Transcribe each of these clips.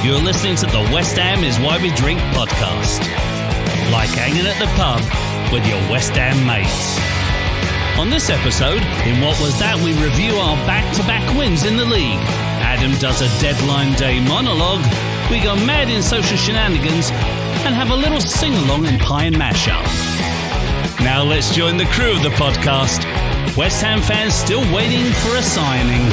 You're listening to the West Ham is Why We Drink podcast. Like hanging at the pub with your West Ham mates. On this episode, in What Was That, we review our back-to-back wins in the league. Adam does a deadline day monologue. We go mad in social shenanigans and have a little sing-along in pie and mashup. Now let's join the crew of the podcast. West Ham fans still waiting for a signing.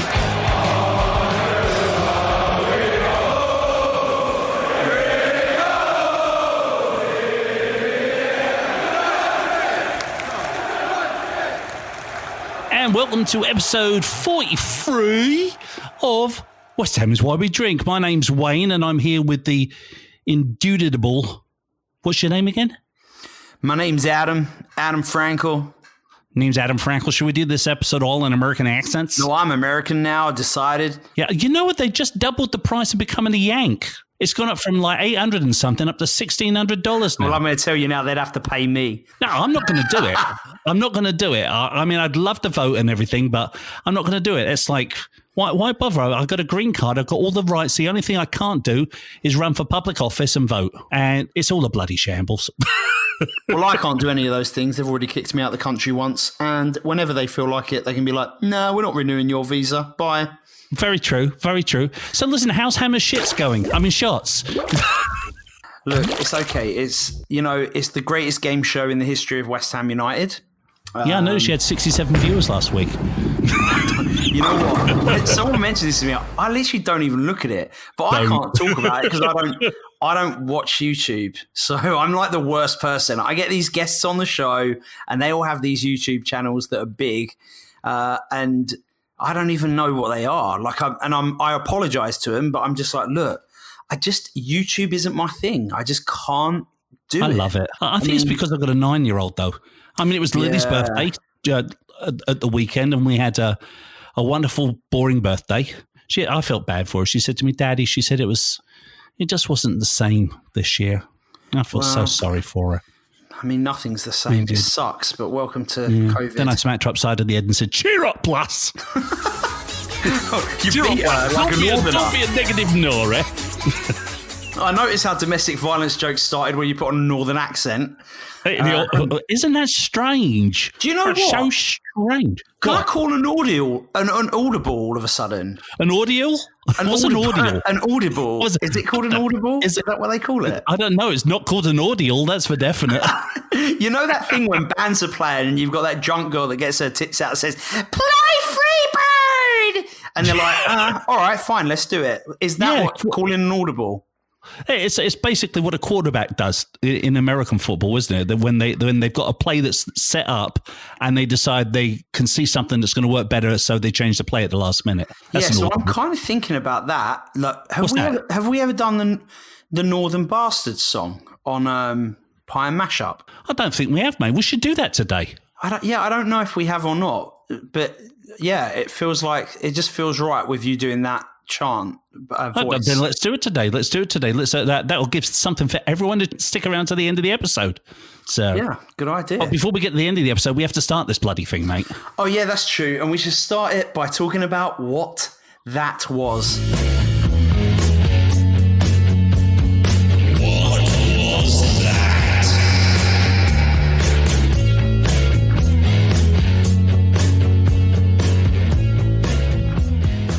And welcome to episode 43 of West Ham is Why We Drink. My name's Wayne and I'm here with the indubitable... What's your name again? My name's Adam Frankel. Name's Adam Frankel. Should we do this episode all in American accents? No, I'm American now. I decided. Yeah, you know what? They just doubled the price of becoming a Yank. It's gone up from like $800 and something up to $1,600 now. Well, I'm going to tell you now, they'd have to pay me. No, I'm not going to do it. I'm not going to do it. I mean, I'd love to vote and everything, but I'm not going to do it. It's like, why bother? I've got a green card. I've got all the rights. The only thing I can't do is run for public office and vote. And it's all a bloody shambles. Well, I can't do any of those things. They've already kicked me out of the country once. And whenever they feel like it, they can be like, no, we're not renewing your visa. Bye. Very true. Very true. So listen, how's Hammer's shits going? I mean, shots. Look, it's okay. It's the greatest game show in the history of West Ham United. Yeah, I noticed you had 67 viewers last week. You know what? Someone mentioned this to me. I literally don't even look at it, but I can't talk about it because I don't watch YouTube. So I'm like the worst person. I get these guests on the show and they all have these YouTube channels that are big, and I don't even know what they are. I apologize to them, but I'm just like, look, YouTube isn't my thing. I just can't do it. I love it. I think it's because I've got a 9-year-old though. I mean, it was Lily's birthday at the weekend, and we had a wonderful, boring birthday. I felt bad for her. She said to me, Daddy, she said it just wasn't the same this year. I felt so sorry for her. I mean, nothing's the same. It sucks, but welcome to COVID. Then I smacked her upside of the head and said, cheer up, plus. Cheer up, don't be a negative Nora. I noticed how domestic violence jokes started when you put on a northern accent. Isn't that strange? Do you know That's what? so strange. Can I call an audible all of a sudden? An audible? What's an audible? An audible. Is it called an audible? Is that what they call it? I don't know. It's not called an audible. That's for definite. You know that thing when bands are playing and you've got that drunk girl that gets her tits out and says, play Freebird! And they're like, all right, fine, let's do it. Is that what calling an audible? It's basically what a quarterback does in American football, isn't it? That when they've got a play that's set up and they decide they can see something that's going to work better, so they change the play at the last minute. So I'm kind of thinking about that. Like, have we ever done the Northern Bastards song on Pie and Mashup? I don't think we have, mate. We should do that today. I don't know if we have or not, but yeah, it just feels right with you doing that chant voice. Then let's do it today. That'll give something for everyone to stick around to the end of the episode. So yeah, good idea. But before we get to the end of the episode, we have to start this bloody thing, mate. Oh yeah, that's true. And we should start it by talking about what that was. What was that?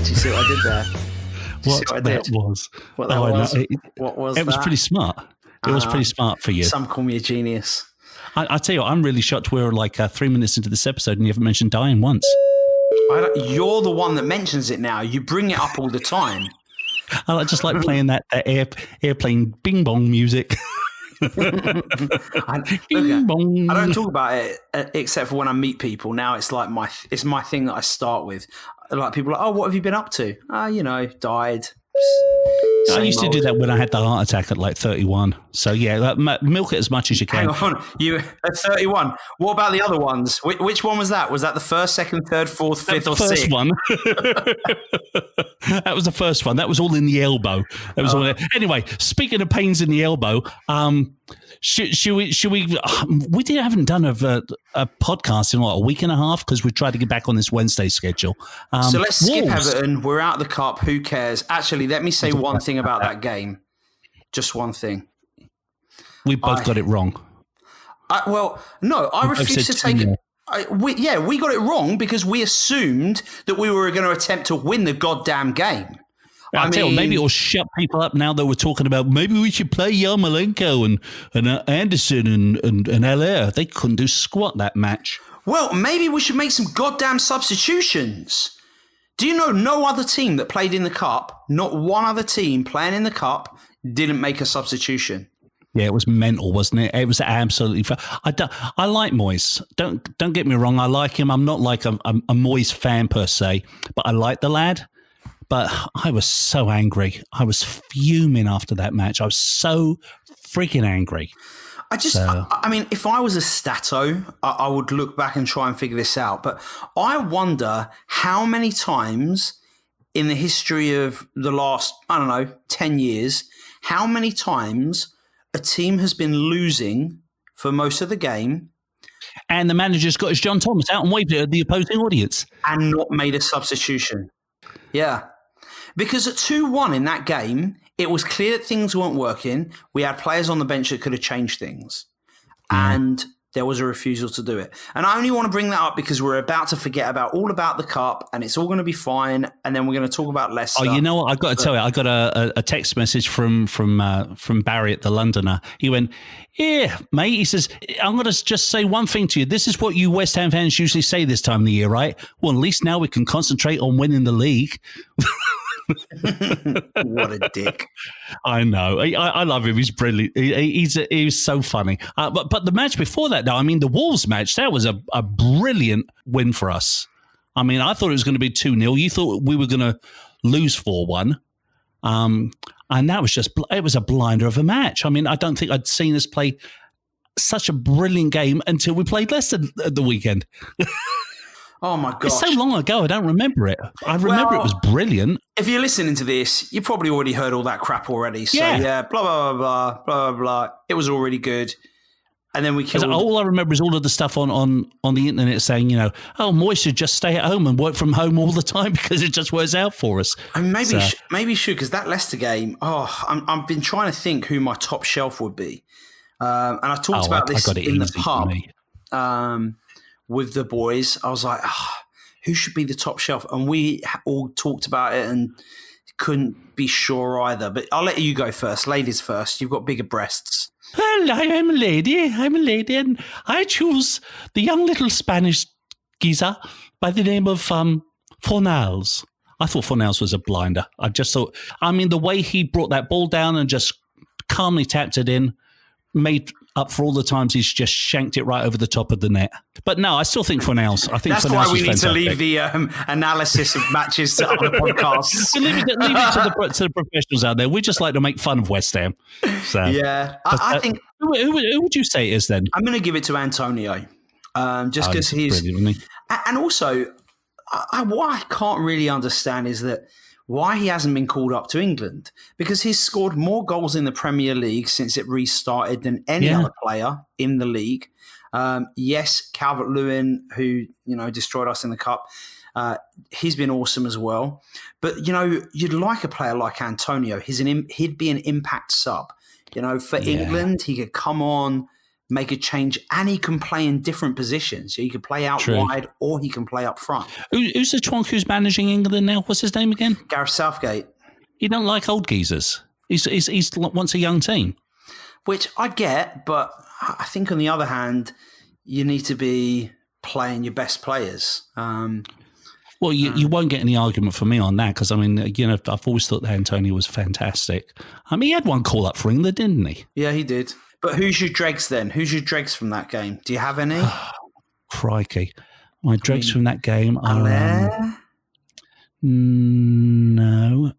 Do you see what I did there? What that was. What that was. It was pretty smart. It was pretty smart for you. Some call me a genius. I tell you what, I'm really shocked we're like 3 minutes into this episode and you haven't mentioned dying once. You're the one that mentions it now. You bring it up all the time. I just like playing that airplane bing bong music. Bing bong. I don't talk about it except for when I meet people. Now it's like it's my thing that I start with. Like people are like, oh, what have you been up to? Died. I used to do that when I had the heart attack at like 31. So yeah, milk it as much as you can. Hang on, you at 31. What about the other ones? Which one was that? Was that the first, second, third, fourth, fifth, or sixth? One. That was the first one. That was all in the elbow. That was all. Anyway, speaking of pains in the elbow, Should we? Haven't done a podcast in a week and a half because we tried to get back on this Wednesday schedule. So let's skip Wolves. Everton. We're out of the cup. Who cares? Actually, let me say one thing about that game. Just one thing. We both got it wrong. I refuse to take it. We got it wrong because we assumed that we were going to attempt to win the goddamn game. Maybe it'll shut people up now that we're talking about maybe we should play Yarmolenko and Anderson and Allaire. They couldn't do squat that match. Well, maybe we should make some goddamn substitutions. Do you know no other team that played in the cup, not one other team playing in the cup, didn't make a substitution? Yeah, it was mental, wasn't it? It was absolutely. I like Moyes. Don't get me wrong. I like him. I'm not like a Moyes fan per se, but I like the lad. But I was so angry. I was fuming after that match. I was so freaking angry. I mean, if I was a Stato, I would look back and try and figure this out. But I wonder how many times in the history of the last, 10 years, how many times a team has been losing for most of the game. And the manager's got his John Thomas out and waved it at the opposing audience. And not made a substitution. Yeah. Because at 2-1 in that game, it was clear that things weren't working. We had players on the bench that could have changed things. And there was a refusal to do it. And I only want to bring that up because we're about to forget all about the cup and it's all going to be fine. And then we're going to talk about Leicester. Oh, you know what? I've got to tell you, I got a text message from Barry at the Londoner. He went, yeah, mate. He says, I'm going to just say one thing to you. This is what you West Ham fans usually say this time of the year, right? Well, at least now we can concentrate on winning the league. What a dick. I know. I love him. He's brilliant. He's so funny. But the match before that, though, I mean, the Wolves match, that was a brilliant win for us. I mean, I thought it was going to be 2-0. You thought we were going to lose 4-1. And that was it was a blinder of a match. I mean, I don't think I'd seen us play such a brilliant game until we played Leicester at the weekend. Oh, my gosh. It's so long ago, I don't remember it. I remember it was brilliant. If you're listening to this, you probably already heard all that crap already. So, blah, blah, blah, blah, blah, blah. It was already good. And then we killed... All I remember is all of the stuff on the internet saying, Moyes should just stay at home and work from home all the time because it just works out for us. And maybe you should, because that Leicester game, I've been trying to think who my top shelf would be. And I talked about this in the pub. With the boys, I was like, who should be the top shelf? And we all talked about it and couldn't be sure either. But I'll let you go first. Ladies first. You've got bigger breasts. Well, I'm a lady, and I choose the young little Spanish geezer by the name of Fornals. I thought Fornals was a blinder. I just thought, the way he brought that ball down and just calmly tapped it in, made up for all the times he's just shanked it right over the top of the net. But no, I still think Fornals. I think that's Fornals why we need fantastic. to leave the analysis of matches to other podcasts. Leave it to the professionals out there. We just like to make fun of West Ham. So, yeah, I think. Who would you say it is then? I'm going to give it to Antonio, just because he's brilliant, and also what I can't really understand is that why he hasn't been called up to England, because he's scored more goals in the Premier League since it restarted than any other player in the league. Yes, Calvert-Lewin, who destroyed us in the cup, he's been awesome as well. But you'd like a player like Antonio. He'd be an impact sub. For England, he could come on, make a change, and he can play in different positions. So he could play out wide or he can play up front. Who's the twonk who's managing England now? What's his name again? Gareth Southgate. He don't like old geezers. He wants a young team. Which I get, but I think on the other hand, you need to be playing your best players. Well, you won't get any argument from me on that because, I've always thought that Antonio was fantastic. He had one call up for England, didn't he? Yeah, he did. But who's your dregs then? Who's your dregs from that game? Do you have any? Crikey. My dregs from that game are... no.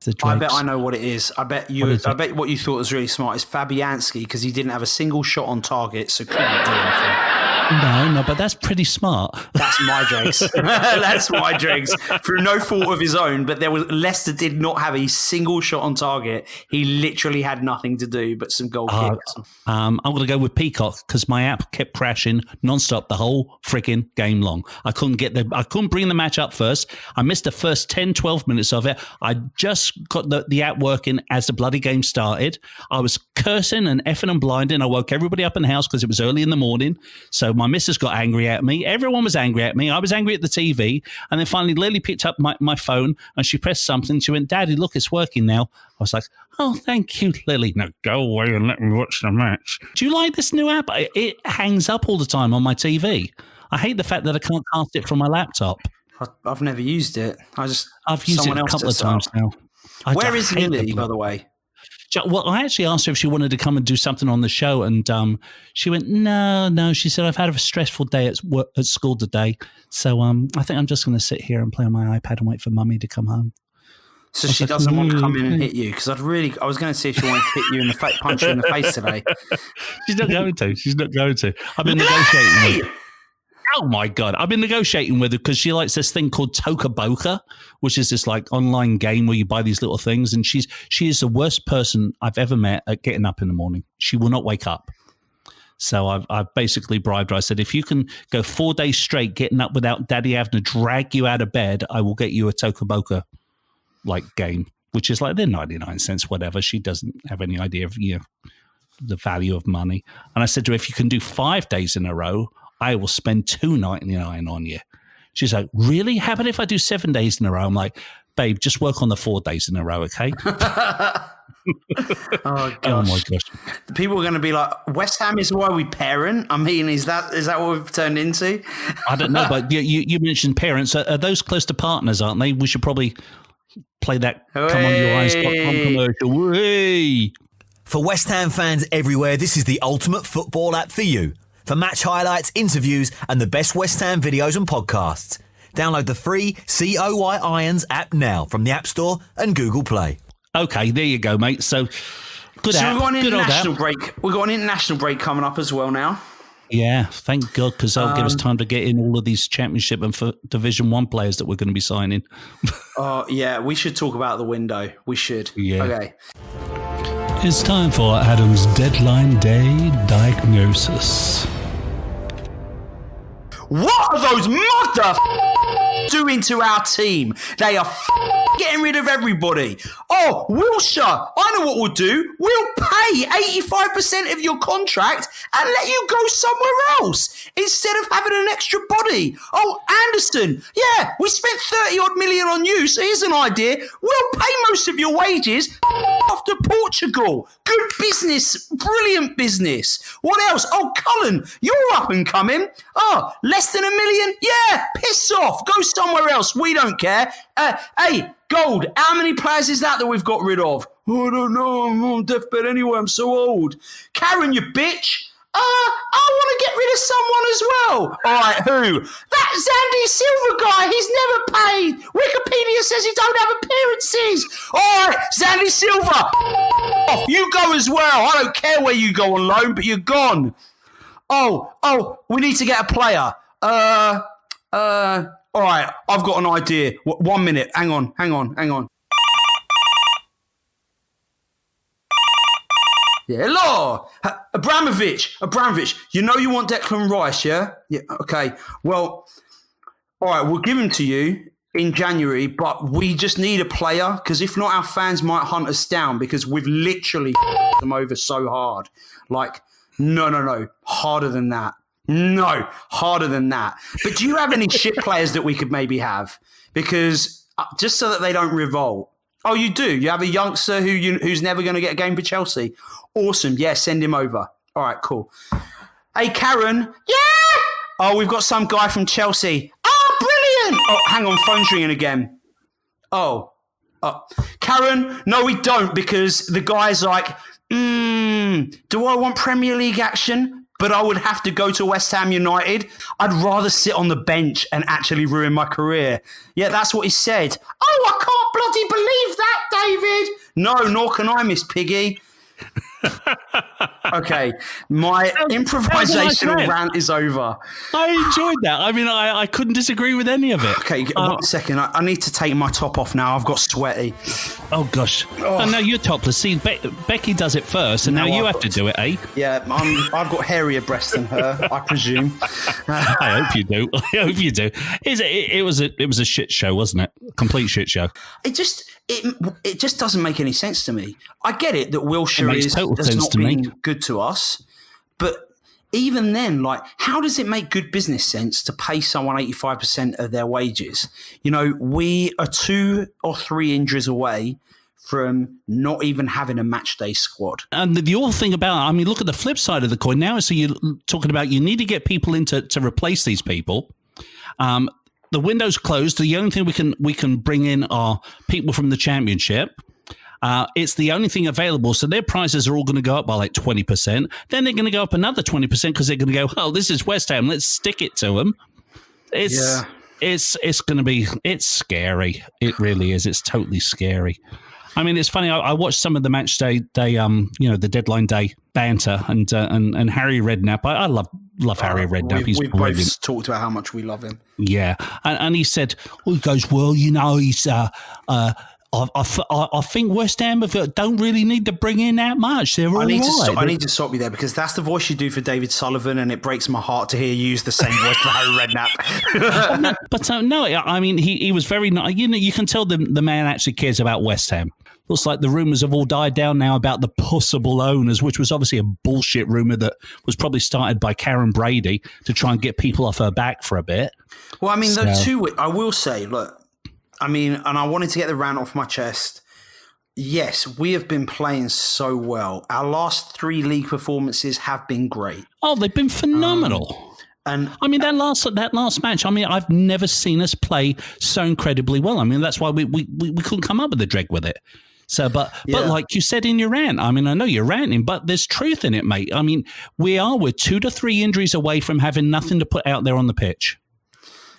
The dregs. I bet I know what it is. I bet what you thought was really smart is Fabianski because he didn't have a single shot on target, so couldn't do anything. No, but that's pretty smart. That's my dregs. That's my dregs. Through no fault of his own, but Leicester did not have a single shot on target. He literally had nothing to do but some goal kicks. I'm going to go with Peacock because my app kept crashing nonstop the whole freaking game long. I couldn't bring the match up first. I missed the first 10, 12 minutes of it. I just got the app working as the bloody game started. I was cursing and effing and blinding. I woke everybody up in the house because it was early in the morning. So my missus got angry at me. Everyone was angry at me. I was angry at the TV. And then finally Lily picked up my phone and she pressed something. She went, Daddy, look, it's working now. I was like, oh, thank you, Lily. No, go away and let me watch the match. Do you like this new app? It hangs up all the time on my TV. I hate the fact that I can't cast it from my laptop. I've never used it. I've used it a couple of times now. Where is Lily, by the way? Well, I actually asked her if she wanted to come and do something on the show, and she went, no. She said, I've had a stressful day at school today, so I think I'm just going to sit here and play on my iPad and wait for Mummy to come home. So she doesn't want to come in and hit you? Because I was going to see if she wanted to hit you in the face, punch you in the face today. She's not going to. I've been negotiating with her. Oh my God. I've been negotiating with her because she likes this thing called Toca Boca, which is this like online game where you buy these little things. And she is the worst person I've ever met at getting up in the morning. She will not wake up. So I've basically bribed her. I said, if you can go 4 days straight getting up without Daddy having to drag you out of bed, I will get you a Toca Boca like game, which is like they're 99 cents, whatever. She doesn't have any idea of the value of money. And I said to her, if you can do 5 days in a row, I will spend $2.99 on you. She's like, really? How about if I do 7 days in a row? I'm like, babe, just work on the 4 days in a row, okay? Oh, gosh. Oh my gosh. People are going to be like, West Ham is why we parent? I mean, is that what we've turned into? I don't know, but you mentioned parents. Are those close to partners, aren't they? We should probably play that ComeOnYourEyes.com commercial. Hey. For West Ham fans everywhere, this is the ultimate football app for you. For match highlights, interviews, and the best West Ham videos and podcasts. Download the free COY Irons app now from the App Store and Google Play. Okay, there you go, mate. So, good app. We've got an Good international break. We've got an international break coming up as well now. Yeah, thank God, because that'll give us time to get in all of these Championship and for Division 1 players that we're going to be signing. Yeah, we should talk about the window. We should. Yeah. Okay. It's time for Adam's Deadline Day Diagnosis. What are those doing to our team? They are getting rid of everybody. Oh, Wilshire, I know what we'll do. We'll pay 85% of your contract and let you go somewhere else instead of having an extra body. Oh, Anderson, yeah, we spent 30 odd million on you, so here's an idea. We'll pay most of your wages off to Portugal. Good business, brilliant business. What else? Oh, Cullen, you're up and coming. Oh, less than $1 million? Yeah, piss off. Go somewhere else. We don't care. Hey, Gold, how many players is that we've got rid of? Oh, I don't know. I'm on deathbed anyway. I'm so old. Karen, you bitch. I want to get rid of someone as well. All right, who? That Zandy Silva guy. He's never paid. Wikipedia says he don't have appearances. All right, Zandy Silva. Off. You go as well. I don't care where you go on loan, but you're gone. Oh, we need to get a player. All right, I've got an idea. 1 minute. Hang on. Yeah, hello. Abramovich. You know you want Declan Rice, yeah? Yeah, okay. Well, all right, we'll give him to you in January, but we just need a player because if not, our fans might hunt us down because we've literally them over so hard. Like, no, harder than that. No, harder than that. But do you have any shit players that we could maybe have? Because just so that they don't revolt. Oh, you do? You have a youngster who's never going to get a game for Chelsea? Awesome. Yeah, send him over. All right, cool. Hey, Karen. Yeah? Oh, we've got some guy from Chelsea. Oh, brilliant. Oh, hang on. Phone's ringing again. Oh. Karen, no, we don't because the guy's like, do I want Premier League action? But I would have to go to West Ham United. I'd rather sit on the bench and actually ruin my career. Yeah, that's what he said. Oh, I can't bloody believe that, David. No, nor can I, Miss Piggy. Okay, my improvisational rant is over. I enjoyed that. I mean, I couldn't disagree with any of it. Okay, 1 second. I need to take my top off now. I've got sweaty. Oh, gosh. Oh, no, you're topless. See, Becky does it first, and now you have to do it, eh? Yeah, I've got hairier breasts than her, I presume. I hope you do. I hope you do. It was a shit show, wasn't it? Complete shit show. It just doesn't make any sense to me. I get it that Wilshere has not been good to us, but even then, like, how does it make good business sense to pay someone 85% of their wages? You know, we are 2 or 3 injuries away from not even having a match day squad. And the awful thing about, I mean, look at the flip side of the coin now. So you're talking about you need to get people in to replace these people. The window's closed. The only thing we can bring in are people from the championship. It's the only thing available. So their prices are all going to go up by like 20%. Then they're going to go up another 20% because they're going to go, oh, this is West Ham. Let's stick it to them. It's going to be, it's scary. It really is. It's totally scary. I mean, it's funny. I watched some of the match day, the deadline day banter and Harry Redknapp. I love Harry Redknapp. He's brilliant. We've both talked about how much we love him. Yeah, and he said, he goes, well, you know, he's. I think West Ham don't really need to bring in that much. They're all right. I need to stop you there because that's the voice you do for David Sullivan, and it breaks my heart to hear you use the same voice for Harry Redknapp. But no, I mean, he was very nice. You know, you can tell the man actually cares about West Ham. Looks like the rumours have all died down now about the possible owners, which was obviously a bullshit rumour that was probably started by Karen Brady to try and get people off her back for a bit. Well, I mean, I will say, look, I mean, and I wanted to get the rant off my chest. Yes, we have been playing so well. Our last 3 league performances have been great. Oh, they've been phenomenal. And I mean, that last match, I mean, I've never seen us play so incredibly well. I mean, that's why we couldn't come up with a dreg with it. So, but like you said in your rant, I mean, I know you're ranting, but there's truth in it, mate. I mean, we're 2 to 3 injuries away from having nothing to put out there on the pitch.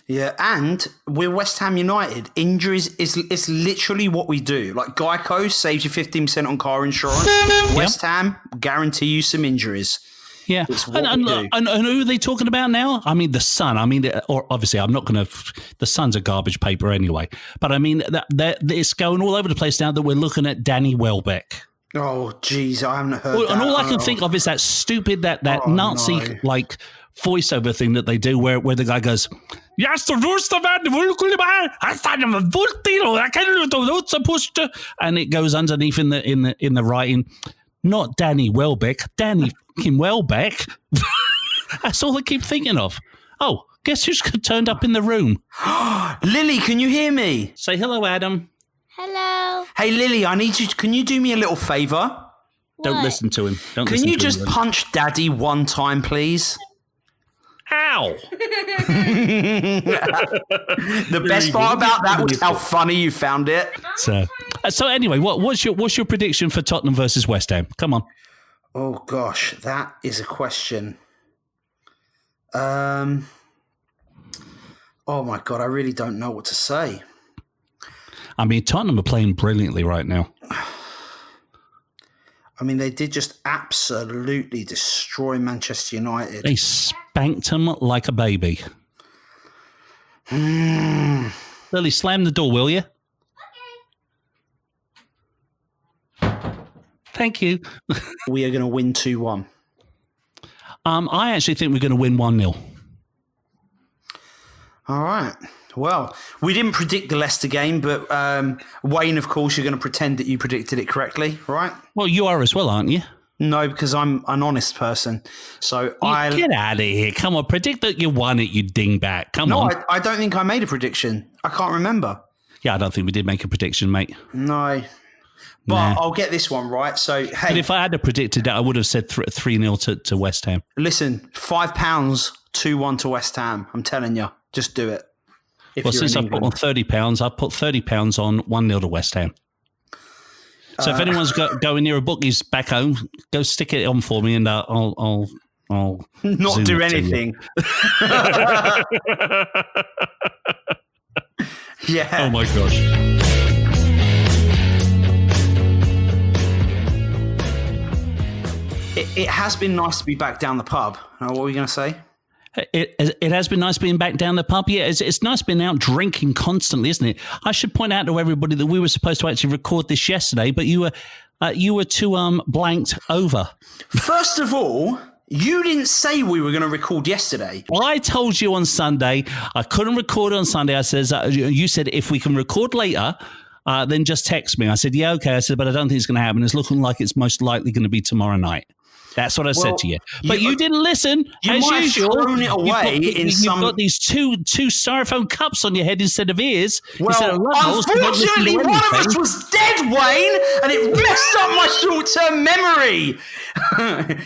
Yeah, and we're West Ham United. Injuries is literally what we do. Like Geico saves you 15% on car insurance. West Ham guarantee you some injuries. Yeah, and who are they talking about now? I mean, the Sun. I mean, or obviously, I'm not going to. The Sun's a garbage paper anyway. But I mean, that it's going all over the place now that we're looking at Danny Welbeck. Oh, geez, I haven't heard that. And all I can think of is that stupid, that Nazi like voiceover thing that they do, where the guy goes, "Yes, the worst of it, supposed to," and it goes underneath in the writing. Not Danny Welbeck, Danny fucking Welbeck. That's all I keep thinking of. Oh, guess who's turned up in the room? Lily, can you hear me? Say hello, Adam. Hello. Hey, Lily, I need you. Can you do me a little favour? Don't listen to him. Can you just punch Daddy one time, please? Ow! The best part about that was how funny you found it. So anyway, what's your prediction for Tottenham versus West Ham? Come on. Oh gosh, that is a question. Oh my God, I really don't know what to say. I mean, Tottenham are playing brilliantly right now. I mean, they did just absolutely destroy Manchester United. They spanked them like a baby. Lily, slam the door, will you? Okay. Thank you. We are going to win 2-1. I actually think we're going to win 1-0. All right. Well, we didn't predict the Leicester game, but Wayne, of course, you're going to pretend that you predicted it correctly, right? Well, you are as well, aren't you? No, because I'm an honest person. So Get out of here. Come on, predict that you won it, you dingbat. Come on. No, I don't think I made a prediction. I can't remember. Yeah, I don't think we did make a prediction, mate. No. But I'll get this one right. So, hey. But if I had predicted that, I would have said 3-0 to West Ham. Listen, £5, 2-1 to West Ham. I'm telling you. Just do it. Well, since I've put on £30, I've put £30 on 1-0 to West Ham. So if anyone's going near a bookies back home, go stick it on for me, and I'll not do anything. Yeah. Oh my gosh. It has been nice to be back down the pub. What were you going to say? It has been nice being back down the pub. Yeah, it's nice being out drinking constantly, isn't it? I should point out to everybody that we were supposed to actually record this yesterday, but you were too blanked over. First of all, you didn't say we were going to record yesterday. Well, I told you on Sunday I couldn't record on Sunday. I said you said if we can record later, then just text me. I said yeah, okay. I said but I don't think it's going to happen. It's looking like it's most likely going to be tomorrow night. That's what I said to you. But you didn't listen, as usual. Thrown it away you've got these two styrofoam cups on your head instead of ears. Well, unfortunately, one of us was dead, Wayne, and it messed up my short-term memory.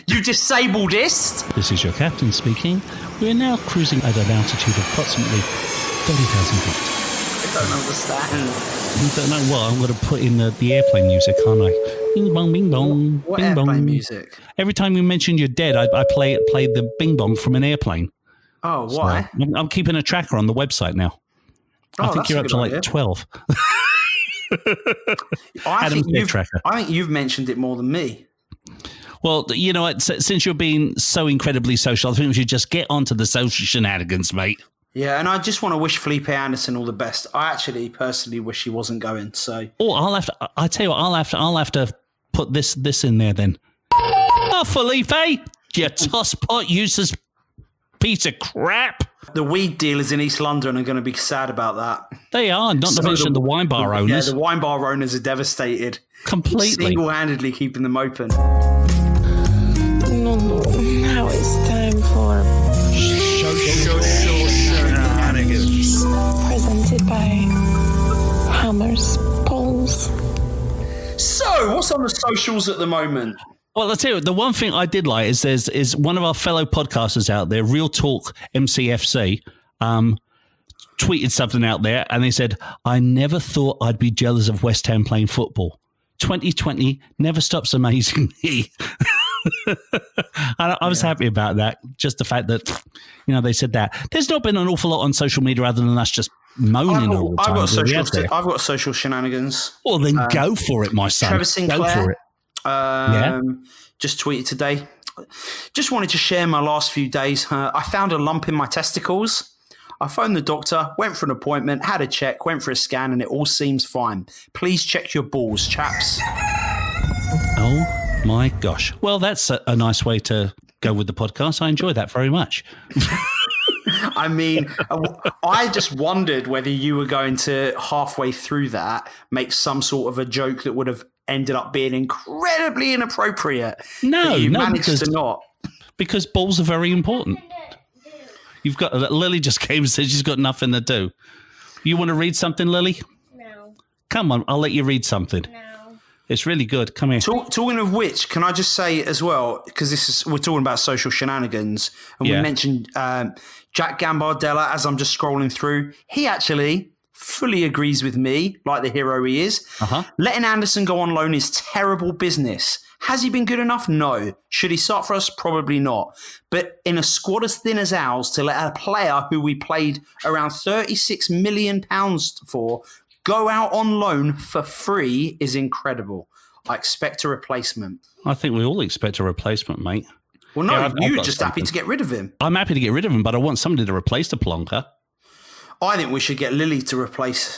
You disabled-ist. This is your captain speaking. We're now cruising at an altitude of approximately 30,000 feet. I don't understand. You don't know what? I'm going to put in the airplane music, aren't I? Bing bong, bing bong. What bing airplane bong. music? Every time you mention you're dead, I play the bing bong from an airplane. Oh, why? So I'm keeping a tracker on the website now. I think you're up to like 12. I think you've mentioned it more than me. Well, you know what? Since you're being so incredibly social, I think we should just get onto the social shenanigans, mate. Yeah, and I just want to wish Felipe Anderson all the best. I actually personally wish he wasn't going. So, I tell you what, I'll have to put this in there then. Oh, Felipe, you tosspot useless piece of crap. The weed dealers in East London are going to be sad about that. They are, not to mention the wine bar owners. Yeah, the wine bar owners are devastated. Completely. Single-handedly keeping them open. No, now it's time for Shenanigans. presented by Hammers Poles. So, what's on the socials at the moment? Well, I'll tell you, the one thing I did like is one of our fellow podcasters out there, Real Talk MCFC, tweeted something out there, and they said, I never thought I'd be jealous of West Ham playing football. 2020 never stops amazing me. I was happy about that. Just the fact that, they said that. There's not been an awful lot on social media other than us just moaning all the time. I've got social shenanigans. Well, then go for it, my son. Trevor Sinclair. Go for it. Just tweeted today. Just wanted to share my last few days. I found a lump in my testicles. I phoned the doctor, went for an appointment, had a check, went for a scan, and it all seems fine. Please check your balls, chaps. Oh, my gosh. Well, that's a nice way to go with the podcast. I enjoy that very much. I mean, I just wondered whether you were going to, halfway through that, make some sort of a joke that would have ended up being incredibly inappropriate. No, managed to not. Because balls are very important. You've got Lily just came and said she's got nothing to do. You want to read something, Lily? No. Come on, I'll let you read something. No. It's really good. Come here. Talking of which, can I just say as well, because we're talking about social shenanigans, and we mentioned Jack Gambardella as I'm just scrolling through. He actually fully agrees with me, like the hero he is. Letting Anderson go on loan is terrible business. Has he been good enough? No. Should he start for us? Probably not. But in a squad as thin as ours, to let a player who we paid around £36 million for go out on loan for free is incredible. I expect a replacement. I think we all expect a replacement, mate. Well, no, you're just happy to get rid of him. I'm happy to get rid of him, but I want somebody to replace the plonker. I think we should get Lily to replace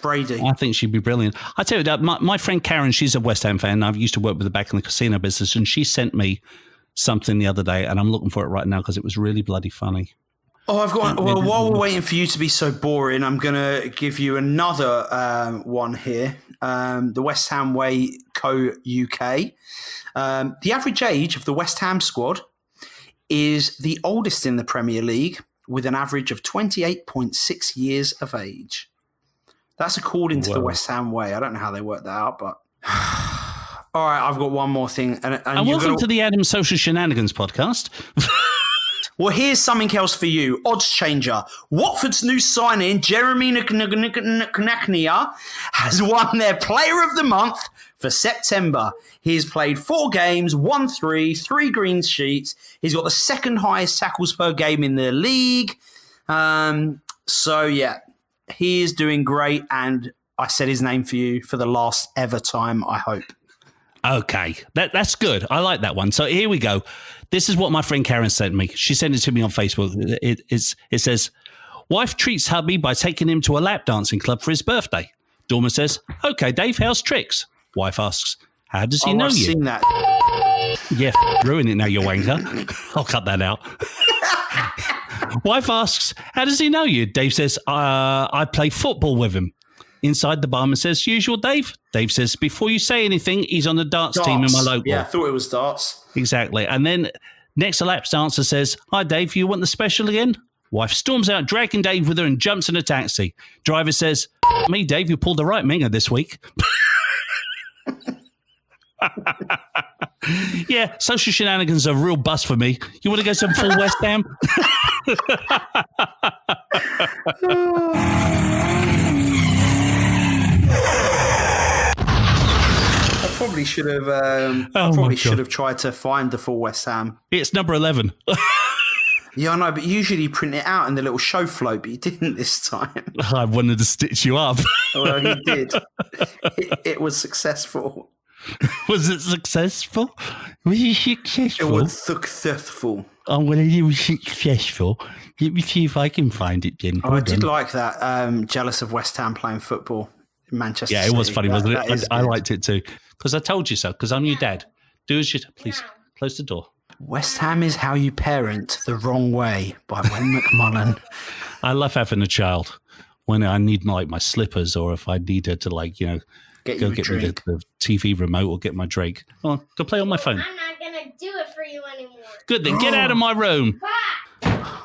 Brady. I think she'd be brilliant. I tell you, my friend Karen, she's a West Ham fan. I used to work with her back in the casino business, and she sent me something the other day, and I'm looking for it right now because it was really bloody funny. Oh, I've got. Well, while we're waiting for you to be so boring, I'm going to give you another one here. The West Ham Way Co. UK. The average age of the West Ham squad is the oldest in the Premier League, with an average of 28.6 years of age. That's according to the West Ham Way. I don't know how they worked that out, but... All right, I've got one more thing. And welcome to the Adam Social Shenanigans podcast. Well, here's something else for you. Odds changer. Watford's new signing, Jeremy Knaknia, has won their Player of the Month for September. He's played 4 games, won 3 green sheets. He's got the second highest tackles per game in the league. So, yeah, he is doing great. And I said his name for you for the last ever time, I hope. Okay, that's good. I like that one. So here we go. This is what my friend Karen sent me. She sent it to me on Facebook. It says, wife treats hubby by taking him to a lap dancing club for his birthday. Dorma says, okay, Dave, how's tricks? Wife asks, how does he know I've you? seen that. Yeah, ruin it now, you wanker. I'll cut that out. Wife asks, how does he know you? Dave says, I play football with him. Inside, the barman says, usual, Dave? Dave says, before you say anything, he's on the darts team in my local. Yeah, I thought it was darts. Exactly. And then next, the lap dancer says, hi, Dave, you want the special again? Wife storms out, dragging Dave with her and jumps in a taxi. Driver says, me, Dave, you pulled the right minger this week. Yeah, social shenanigans are a real bust for me. You want to go some full West Ham? I probably should have tried to find the full West Ham. It's number 11. Yeah, I know, but usually you print it out in the little show float, but you didn't this time. I wanted to stitch you up. Well, you did. It was successful. Was it successful? Was it successful? It was successful. I'm going to do successful. Let me see if I can find it, then. I did like that. Jealous of West Ham playing football in Manchester Yeah, it was City. funny, wasn't it? I good. liked it too. Because I told you so, because I'm your dad. Do as you... Please, close the door. West Ham is how you parent the wrong way by Wayne McMullen. I love having a child when I need my slippers, or if I need her to go Get me the TV remote or get my drink. Oh, go play on my phone. I'm not going to do it for you anymore. Good, then get out of my room.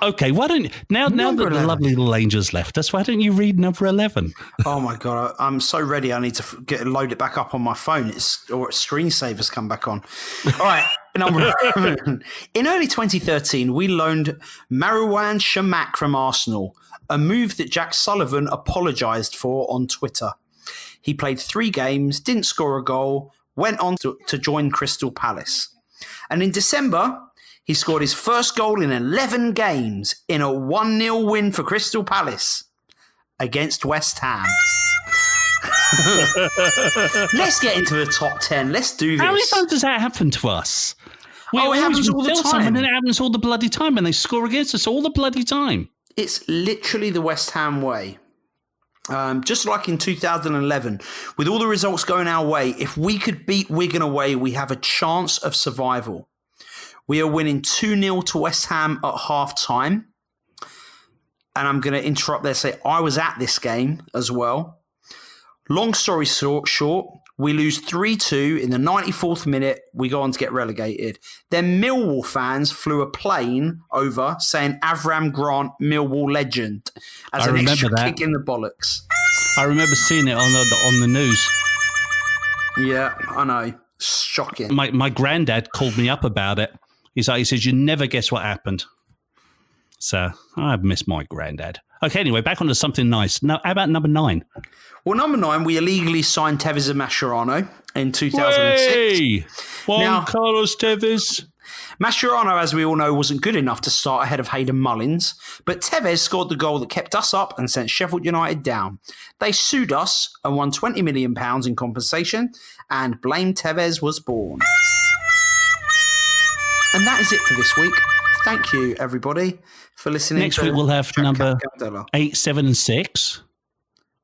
Okay, why don't now that the 11. lovely little angel's left us, why don't you read number 11? Oh my God, I'm so ready. I need to load it back up on my phone. Screensaver's come back on. All right. Number 11. In early 2013, we loaned Marouane Chamakh from Arsenal, a move that Jack Sullivan apologised for on Twitter. He played 3 games, didn't score a goal, went on to join Crystal Palace. And in December, he scored his first goal in 11 games in a 1-0 win for Crystal Palace against West Ham. Let's get into the top 10. Let's do this. How many times does that happen to us? It happens all the time. And then it happens all the bloody time, and they score against us all the bloody time. It's literally the West Ham way. Just like in 2011, with all the results going our way, if we could beat Wigan away, we have a chance of survival. We are winning 2-0 to West Ham at half-time. And I'm going to interrupt there and say I was at this game as well. Long story short, we lose 3-2 in the 94th minute. We go on to get relegated. Then Millwall fans flew a plane over saying Avram Grant, Millwall legend, as an extra kick in the bollocks. I remember seeing it on the news. Yeah, I know. Shocking. My granddad called me up about it. He says, you never guess what happened. So I miss my granddad. Okay, anyway, back onto something nice. Now, how about number 9? Well, number 9, we illegally signed Tevez and Mascherano in 2006. Hey! Juan Carlos Tevez. Mascherano, as we all know, wasn't good enough to start ahead of Hayden Mullins, but Tevez scored the goal that kept us up and sent Sheffield United down. They sued us and won £20 million in compensation, and Blame Tevez was born. And that is it for this week. Thank you, everybody, for listening. Next week we'll have number 8, 7, and 6.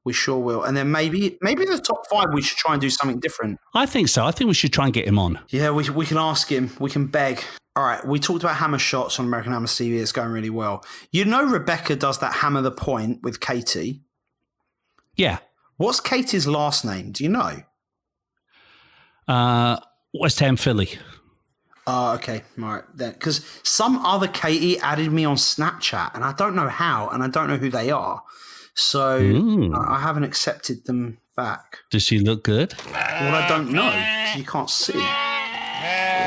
We sure will. And then maybe the top 5, we should try and do something different. I think so. I think we should try and get him on. Yeah, we can ask him. We can beg. All right, we talked about hammer shots on American Hammer TV. It's going really well. You know Rebecca does that hammer the point with Katie? Yeah. What's Katie's last name? Do you know? West Ham Philly. Oh, okay. All right. Because some other Katie added me on Snapchat, and I don't know how, and I don't know who they are. So I haven't accepted them back. Does she look good? Well, I don't know. You can't see.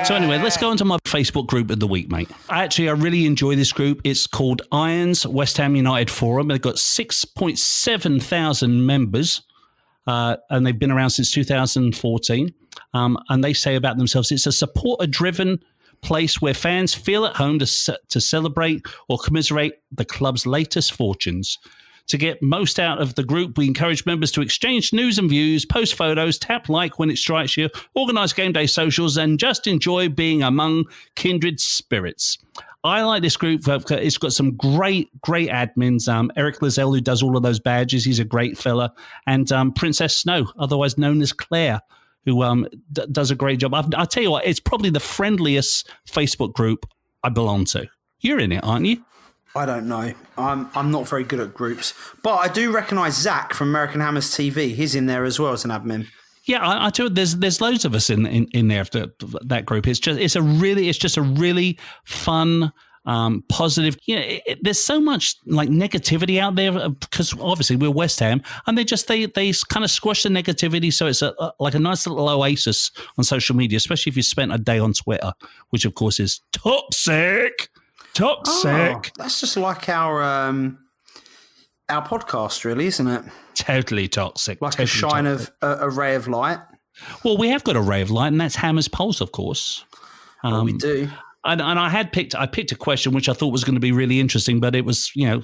So anyway, let's go into my Facebook group of the week, mate. I really enjoy this group. It's called Irons West Ham United Forum. They've got 6.7 thousand members, and they've been around since 2014. And they say about themselves, it's a supporter-driven place where fans feel at home to celebrate or commiserate the club's latest fortunes. To get most out of the group, we encourage members to exchange news and views, post photos, tap like when it strikes you, organise game day socials, and just enjoy being among kindred spirits. I like this group. It's got some great admins. Eric Lizelle, who does all of those badges, he's a great fella. And Princess Snow, otherwise known as Claire, who does a great job. I'll tell you what, it's probably the friendliest Facebook group I belong to. You're in it, aren't you? I don't know. I'm not very good at groups. But I do recognise Zach from American Hammers TV. He's in there as well as an admin. Yeah, I do. There's loads of us in there after that group. It's just a really fun, positive. There's so much like negativity out there because obviously we're West Ham, and they kind of squash the negativity. So it's like a nice little oasis on social media, especially if you spent a day on Twitter, which of course is toxic. Oh, that's just like our podcast, really, isn't it? Totally toxic. Like a ray of light. Well, we have got a ray of light, and that's Hammer's Pulse, of course. We do. And I picked a question which I thought was going to be really interesting, but it was about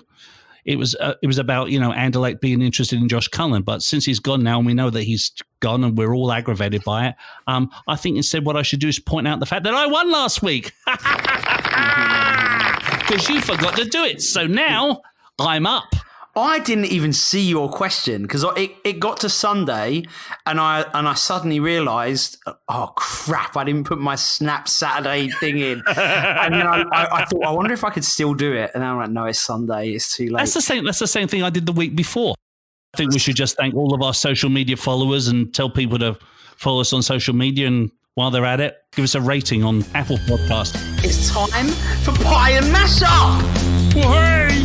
Anderlecht being interested in Josh Cullen. But since he's gone now, and we know that he's gone, and we're all aggravated by it, I think instead what I should do is point out the fact that I won last week because you forgot to do it. So now I'm up. I didn't even see your question because it got to Sunday and I suddenly realised, oh crap, I didn't put my Snap Saturday thing in. And then I thought, I wonder if I could still do it. And then I'm like, no, it's Sunday, it's too late. That's the same thing I did the week before. I think we should just thank all of our social media followers and tell people to follow us on social media, and while they're at it, give us a rating on Apple Podcast. It's time for Pie and Mash Up! Woohoo!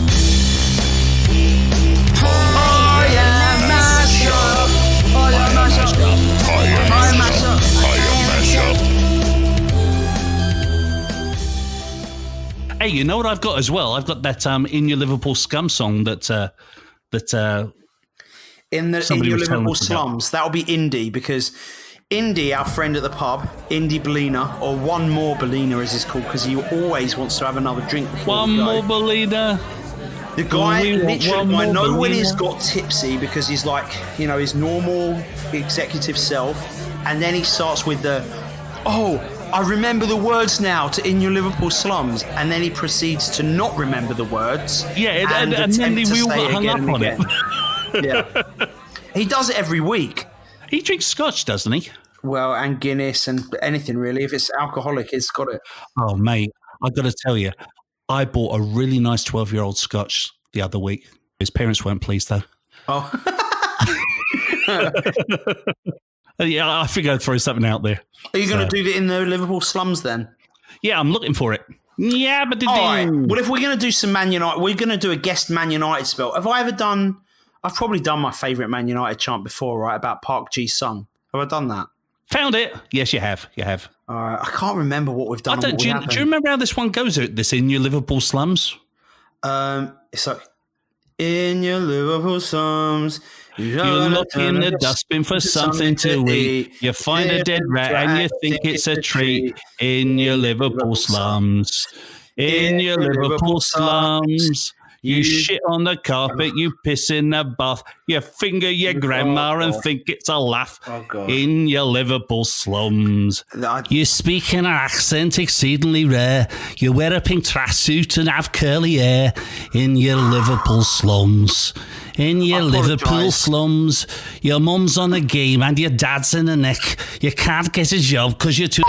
Hey, you know what I've got as well? I've got that "In Your Liverpool Scum" song that in your Liverpool slums. That'll be Indy, because Indy, our friend at the pub, Indy Bellina, or One More Bellina as it's called, because he always wants to have another drink. One more Bellina. The guy, literally, I know when he's got tipsy because he's like, his normal executive self, and then he starts with I remember the words now to "In Your Liverpool Slums," and then he proceeds to not remember the words. Yeah, and then we all got hung up on it. Yeah, he does it every week. He drinks scotch, doesn't he? Well, and Guinness and anything really. If it's alcoholic, it's got it. Oh, mate, I've got to tell you, I bought a really nice 12-year-old scotch the other week. His parents weren't pleased, though. Oh. Yeah, I figured I'd throw something out there. Are you going to do it in the Liverpool slums then? Yeah, I'm looking for it. Yeah, but all right. Well, if we're going to do some Man United, we're going to do a guest Man United spell. I've probably done my favourite Man United chant before, right? About Park Ji-sung. Have I done that? Found it. Yes, you have. You have. All right. I can't remember what we've done. Do you remember how this one goes? This "In Your Liverpool Slums"? It's like, in your Liverpool slums, you look in the dustbin for something to eat. You find a dead rat and you think it's a treat. In your Liverpool slums. In your Liverpool slums. You shit on the carpet, you piss in the bath, you finger your grandma and think it's a laugh. In your Liverpool slums. You speak in an accent exceedingly rare. You wear a pink tracksuit and have curly hair. In your Liverpool slums. In your Liverpool slums. Your mum's on a game and your dad's in a neck. You can't get a job because you're too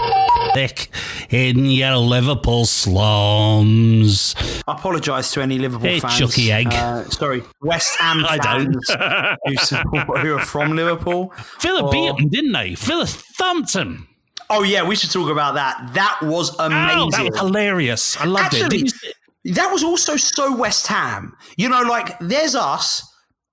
thick. In your Liverpool slums. I apologise to any Liverpool fans. Chucky egg. Sorry, West Ham fans who are from Liverpool. Villa beat them, didn't they? Villa thumped them. Oh, yeah, we should talk about that. That was amazing. Oh, that was hilarious. I loved it. That was also so West Ham. There's us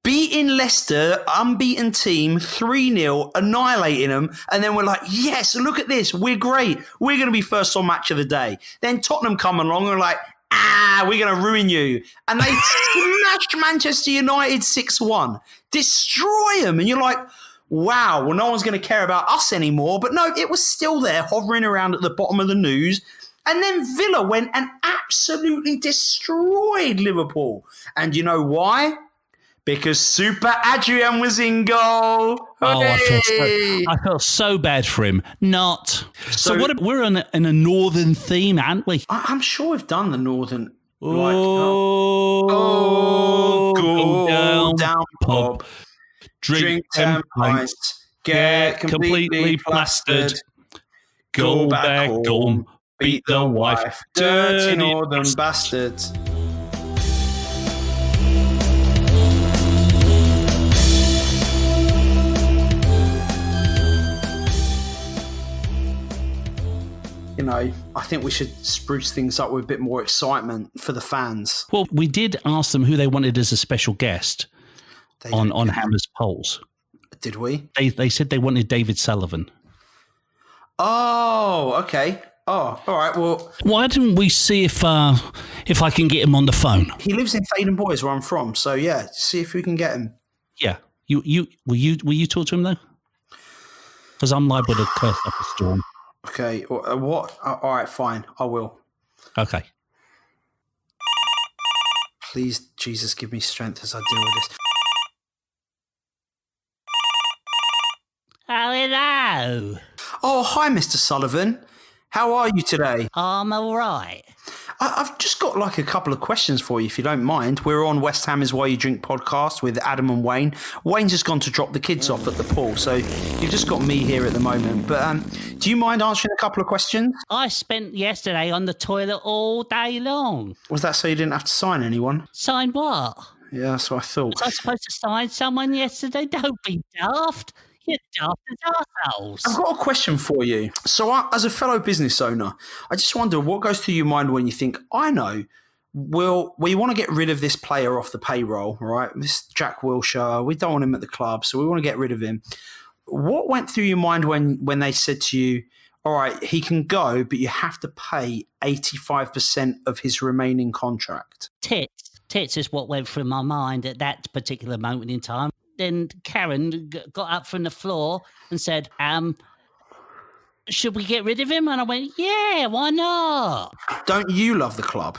beating Leicester, unbeaten team, 3-0, annihilating them, and then we're like, yes, look at this, we're great. We're going to be first on match of the day. Then Tottenham come along and we're like, we're going to ruin you. And they smashed Manchester United 6-1. Destroy them. And you're like, wow, well, no one's going to care about us anymore. But no, it was still there, hovering around at the bottom of the news. And then Villa went and absolutely destroyed Liverpool. And you know why? Because Super Adrian was in goal. Oh, Hooray! I felt so bad for him. Not. So So- we're in a northern theme, aren't we? I'm sure we've done the northern. Go down, pub. Drink 10 pints. Get completely plastered. Go back home. Beat the wife. Dirty northern bastards. You know, I think we should spruce things up with a bit more excitement for the fans. Well, we did ask them who they wanted as a special guest on Hammer's Polls. Did we? They said they wanted David Sullivan. Oh, okay. Oh, all right. Well, Why didn't we see if I can get him on the phone? he lives in Faden Boys, where I'm from. So yeah, see if we can get him. Yeah. Will you talk to him though? Because I'm liable to curse up a storm. Okay. What? All right. Fine. I will. Okay. Please, Jesus, give me strength as I deal with this. Oh, hello. Oh, hi, Mr. Sullivan. How are you today? I'm all right. I've just got like a couple of questions for you, if you don't mind. We're on West Ham is Why You Drink podcast with Adam and Wayne. Wayne's just gone to drop the kids off at the pool, so you've just got me here at the moment. But do you mind answering a couple of questions? I spent yesterday on the toilet all day long. Was that so you didn't have to sign anyone? Sign what? Yeah, that's what I thought. Was I supposed to sign someone yesterday? Don't be daft. You're daft as arseholes. I've got a question for you. So, as a fellow business owner, I just wonder what goes through your mind when you think, I know, we want to get rid of this player off the payroll, right? This Jack Wilshere, we don't want him at the club, so we want to get rid of him. What went through your mind when they said to you, all right, he can go, but you have to pay 85% of his remaining contract? Tits is what went through my mind at that particular moment in time. Then Karen got up from the floor and said, should we get rid of him? And I went, yeah, why not? Don't you love the club?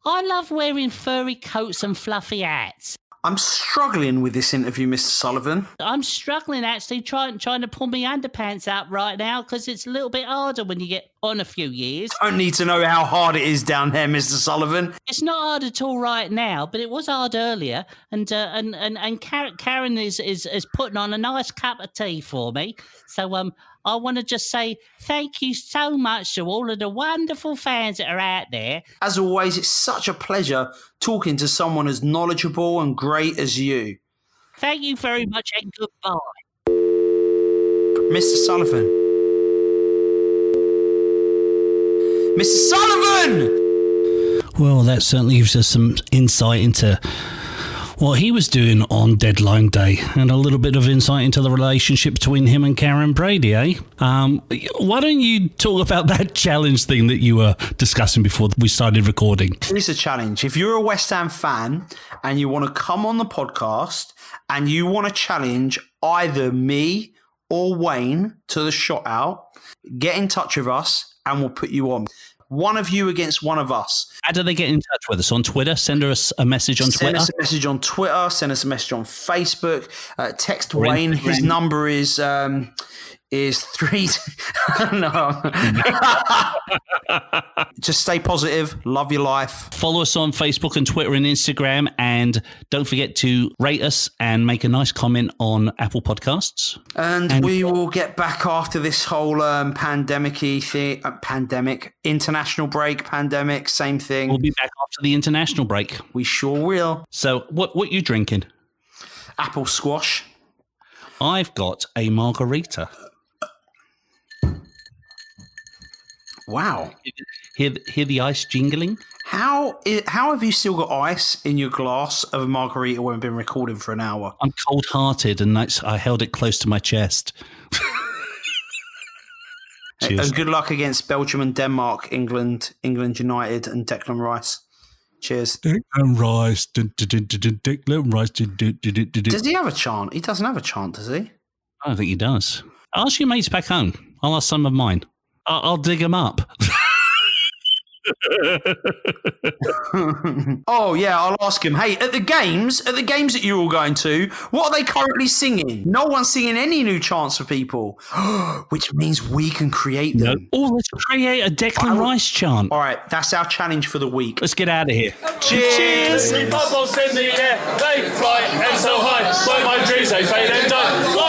I love wearing furry coats and fluffy hats. I'm struggling with this interview, Mr. Sullivan. I'm struggling actually trying to pull my underpants up right now because it's a little bit harder when you get on a few years. I don't need to know how hard it is down there, Mr. Sullivan. It's not hard at all right now, but it was hard earlier. And Karen is putting on a nice cup of tea for me. So I want to just say thank you so much to all of the wonderful fans that are out there. As always, it's such a pleasure talking to someone as knowledgeable and great as you. Thank you very much and goodbye. Mr. Sullivan. Mr. Sullivan! Well, that certainly gives us some insight into what he was doing on deadline day and a little bit of insight into the relationship between him and Karen Brady, eh? Why don't you talk about that challenge thing that you were discussing before we started recording? Here's a challenge. If you're a West Ham fan and you want to come on the podcast and you want to challenge either me or Wayne to the shot out, get in touch with us and we'll put you on. One of you against one of us. How do they get in touch with us? On Twitter? Send us a message on Twitter? Send us a message on Twitter. Send us a message on Facebook. Text Wayne. His number is 3... No. Just stay positive. Love your life. Follow us on Facebook and Twitter and Instagram. And don't forget to rate us and make a nice comment on Apple Podcasts. And we will get back after this whole pandemic-y thing. Pandemic. International break. Pandemic. Same thing. We'll be back after the international break. We sure will. So what you drinking? Apple squash. I've got a margarita. Wow. Hear the ice jingling? How have you still got ice in your glass of a margarita when we've been recording for an hour? I'm cold-hearted and I held it close to my chest. Cheers. And good luck against Belgium and Denmark, England United and Declan Rice. Cheers. Declan Rice. Declan Rice. Does he have a chant? He doesn't have a chant, does he? I don't think he does. Ask your mates back home. I'll ask some of mine. I'll dig them up. Oh yeah, I'll ask him. Hey, at the games that you're all going to, what are they currently singing? No one's singing any new chants for people, which means we can create them. Oh, let's create a Declan Rice chant. All right, that's our challenge for the week. Let's get out of here. Cheers. Bubbles in the air, they fly and so high. Like my dreams, they fade and die.